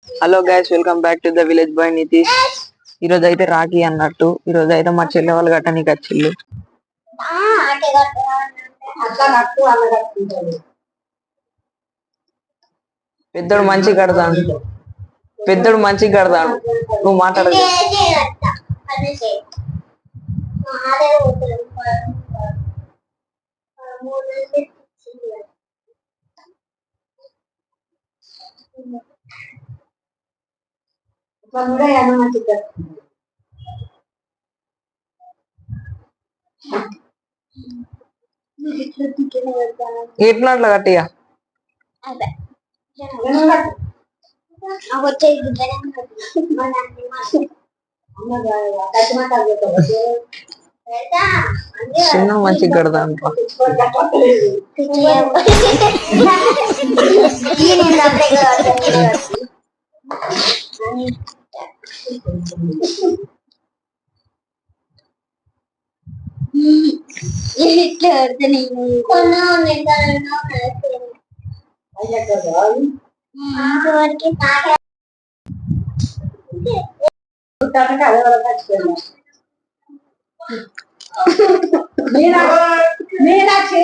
Hello guys, welcome back to the village boy Nitish. ఈ రోజు అయితే రాఖీ అన్నట్టు ఈ రోజు అయితే మా చెల్లె వాళ్ళు గట్టనికి వచ్చిల్లు. పెద్దోడు మంచి కడతాను, పెద్దోడు మంచి కడతాను. నువ్వు మాట్లాడదు. ఎట్లా అట్లా గట్టిగా చిన్న మంచి కడతాను. మీనాక్షి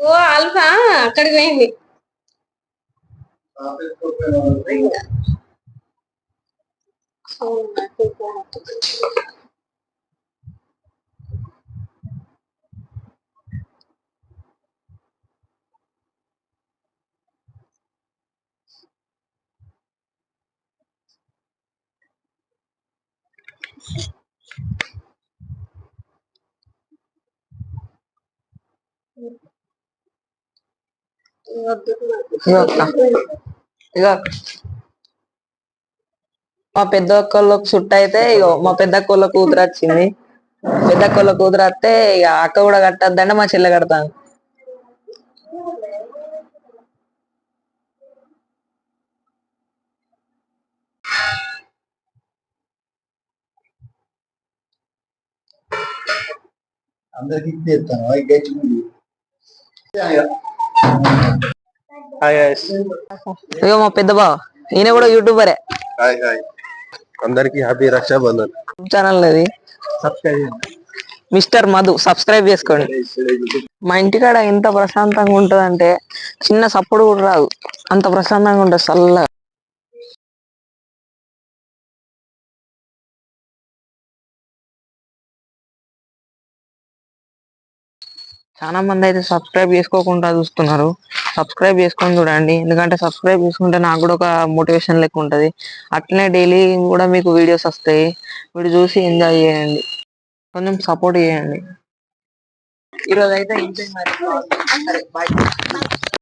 ఓ ఆల్ఫా అక్కడికి పోయింది. ఇక మా పెద్ద అక్కళ్ళకి చుట్ట అయితే ఇగో మా పెద్ద అక్కళ్ళ కూతురు వచ్చింది. పెద్ద అక్కళ్ళ కూతురు వస్తే ఇక అక్క కూడా కట్టద్దంటే మా చెల్లె కడతాను. ఇక మా పెద్ద బావ ఈయన కూడా యూట్యూబరే. అందరికి హ్యాపీ రక్షాబంధన్. ఛానల్ అది మిస్టర్ మధు, సబ్స్క్రైబ్ చేసుకోండి. మా ఇంటికాడ ఎంత ప్రశాంతంగా ఉంటదంటే చిన్న సప్పుడు కూడా రాదు, అంత ప్రశాంతంగా ఉంటుంది చల్లగా. చాలా మంది అయితే సబ్స్క్రైబ్ చేసుకోకుండా చూస్తున్నారు. సబ్స్క్రైబ్ చేసుకొని చూడండి, ఎందుకంటే సబ్స్క్రైబ్ చేసుకుంటే నాకు కూడా ఒక మోటివేషన్ లెక్క ఉంటుంది. అట్లనే డైలీ కూడా మీకు వీడియోస్ వస్తాయి, వీడియో చూసి ఎంజాయ్ చేయండి, కొంచెం సపోర్ట్ చేయండి. ఈరోజు అయితే ఇంతే మరి. సరే బాయ్.